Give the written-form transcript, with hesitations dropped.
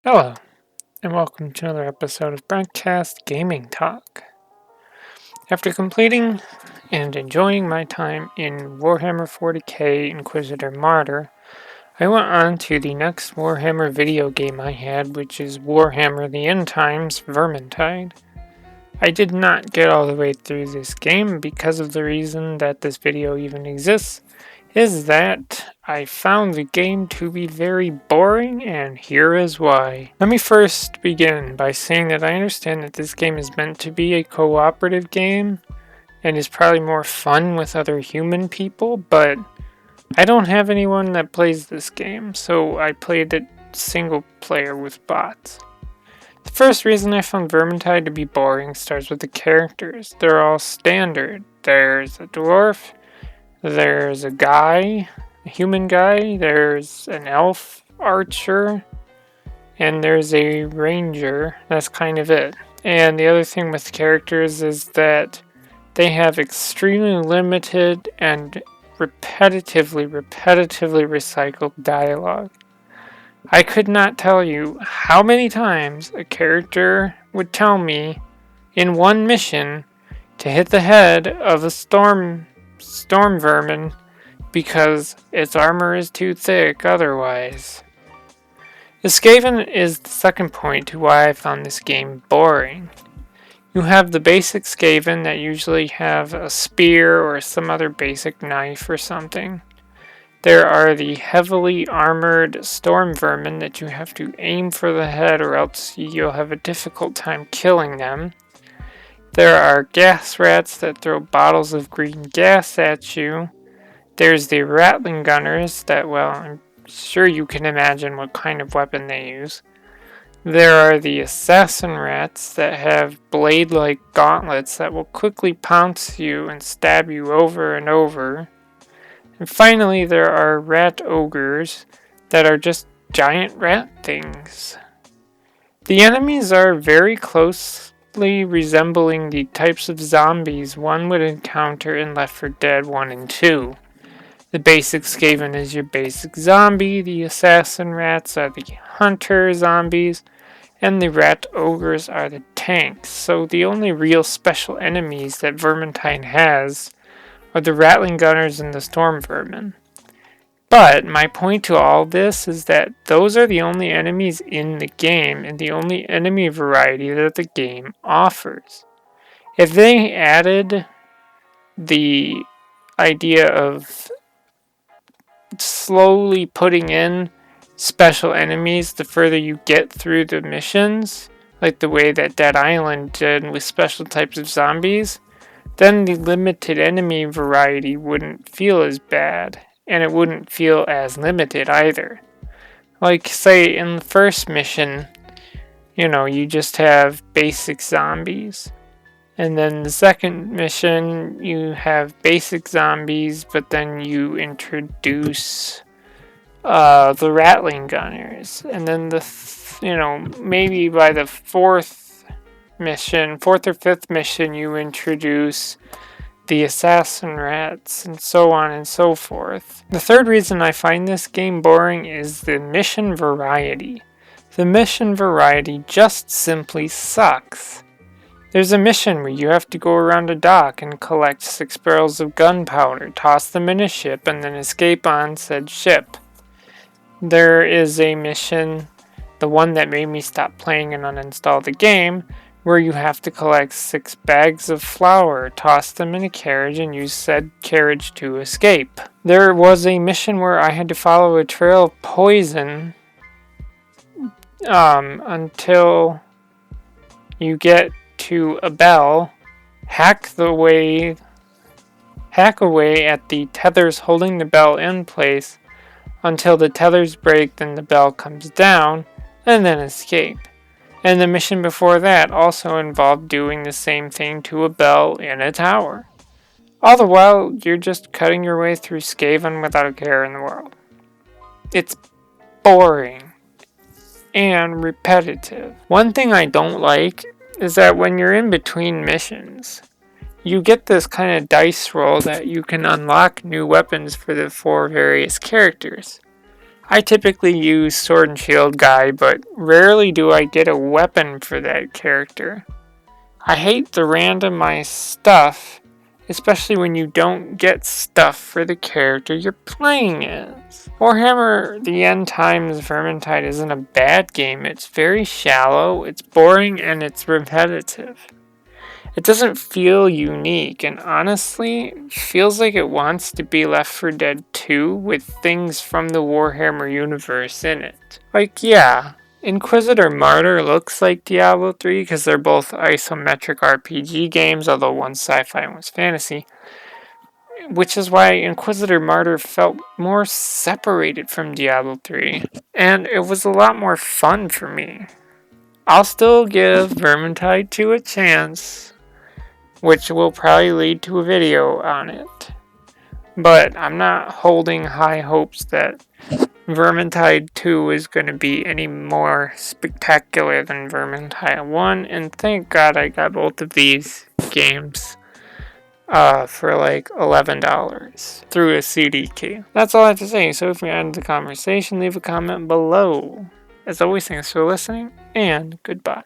Hello, and welcome to another episode of Broadcast Gaming Talk. After completing and enjoying my time in Warhammer 40k Inquisitor Martyr, I went on to the next Warhammer video game I had, which is Warhammer The End Times Vermintide. I did not get all the way through this game because of the reason that this video even exists, is that I found the game to be very boring, and here is why. Let me first begin by saying that I understand that this game is meant to be a cooperative game and is probably more fun with other human people, but I don't have anyone that plays this game, so I played it single player with bots. The first reason I found Vermintide to be boring starts with the characters. They're all standard. There's a dwarf, there's a human guy, there's an elf archer, and there's a ranger. That's kind of it. And the other thing with characters is that they have extremely limited and repetitively recycled dialogue. I could not tell you how many times a character would tell me in one mission to hit the head of a storm vermin because its armor is too thick otherwise. The Skaven is the second point to why I found this game boring. You have the basic Skaven that usually have a spear or some other basic knife or something. There are the heavily armored storm vermin that you have to aim for the head or else you'll have a difficult time killing them. There are gas rats that throw bottles of green gas at you. There's the rattling gunners that, well, I'm sure you can imagine what kind of weapon they use. There are the assassin rats that have blade-like gauntlets that will quickly pounce you and stab you over and over. And finally, there are rat ogres that are just giant rat things. The enemies are very closely resembling the types of zombies one would encounter in Left 4 Dead 1 and 2. The basic Skaven is your basic zombie, the assassin rats are the hunter zombies, and the rat ogres are the tanks. So the only real special enemies that Vermintide has are the rattling gunners and the storm vermin. But my point to all this is that those are the only enemies in the game and the only enemy variety that the game offers. If they added the idea of slowly putting in special enemies the further you get through the missions, like the way that Dead Island did with special types of zombies, then the limited enemy variety wouldn't feel as bad, and it wouldn't feel as limited either. Like, say, in the first mission, you just have basic zombies. And then the second mission, you have basic zombies, but then you introduce the rattling gunners. And then maybe by the fourth or fifth mission, you introduce the assassin rats, and so on and so forth. The third reason I find this game boring is the mission variety. The mission variety just simply sucks. There's a mission where you have to go around a dock and collect 6 barrels of gunpowder, toss them in a ship, and then escape on said ship. There is a mission, the one that made me stop playing and uninstall the game, where you have to collect 6 bags of flour, toss them in a carriage, and use said carriage to escape. There was a mission where I had to follow a trail of poison until you get to a bell, hack away at the tethers holding the bell in place until the tethers break, then the bell comes down, and then escape. And the mission before that also involved doing the same thing to a bell in a tower. All the while, you're just cutting your way through Skaven without a care in the world. It's boring and repetitive. One thing I don't like is that when you're in between missions, you get this kind of dice roll that you can unlock new weapons for the 4 various characters. I typically use Sword and Shield guy, but rarely do I get a weapon for that character. I hate the randomized stuff, especially when you don't get stuff for the character you're playing as. Warhammer The End Times Vermintide isn't a bad game. It's very shallow, it's boring, and it's repetitive. It doesn't feel unique, and honestly, it feels like it wants to be Left 4 Dead 2 with things from the Warhammer universe in it. Like, yeah, Inquisitor Martyr looks like Diablo 3 because they're both isometric RPG games, although one's sci-fi and one's fantasy, which is why Inquisitor Martyr felt more separated from Diablo 3, and it was a lot more fun for me. I'll still give Vermintide 2 a chance, which will probably lead to a video on it. But I'm not holding high hopes that Vermintide 2 is going to be any more spectacular than Vermintide 1, and thank God I got both of these games for like $11 through a CD key. That's all I have to say, so if you're into the conversation, leave a comment below. As always, thanks for listening, and goodbye.